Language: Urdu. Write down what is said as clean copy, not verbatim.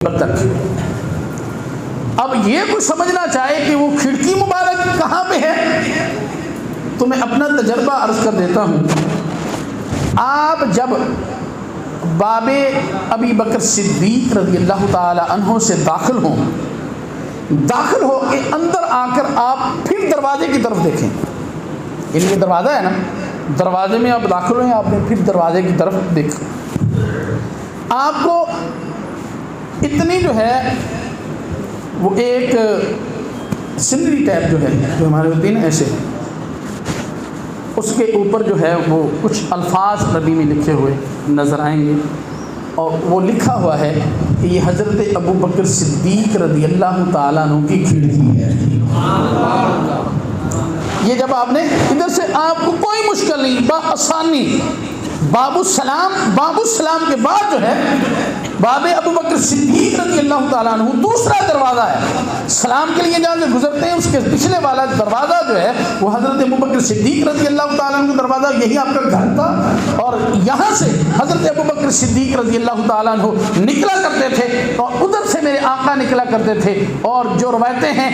تک۔ اب یہ کوئی سمجھنا چاہے کہ وہ کھڑکی مبارک کہاں پہ ہے، تو میں اپنا تجربہ عرض کر دیتا ہوں۔ آپ جب باب ابی بکر صدیق رضی اللہ تعالی عنہ سے داخل ہو کے اندر آ کر آپ پھر دروازے کی طرف دیکھیں، یہ دروازہ ہے نا، دروازے میں آپ داخل ہوئے، آپ نے پھر دروازے کی طرف دیکھا، آپ کو اتنی جو ہے وہ ایک سنری ٹیپ جو ہے، جو ہمارے ہوتی ہے نا ایسے، اس کے اوپر جو ہے وہ کچھ الفاظ عربی میں لکھے ہوئے نظر آئیں گے، اور وہ لکھا ہوا ہے کہ یہ حضرت ابو بکر صدیق رضی اللہ تعالیٰ عنہ کی کھڑکی ہے۔ یہ جب آپ نے ادھر سے، آپ کو کوئی مشکل نہیں، بآسانی باب السلام کے بعد جو ہے باب ابو بکر صدیق رضی اللہ تعالیٰ عنہ دوسرا دروازہ ہے، سلام کے لیے جہاں سے گزرتے ہیں اس کے پچھلے والا دروازہ جو ہے وہ حضرت ابو بکر صدیق رضی اللہ تعالیٰ عنہ کا دروازہ، یہی آپ کا گھر تھا، اور یہاں سے حضرت ابو بکر صدیق رضی اللہ تعالیٰ عنہ نکلا کرتے تھے، اور ادھر سے میرے آقا نکلا کرتے تھے، اور جو روایتیں ہیں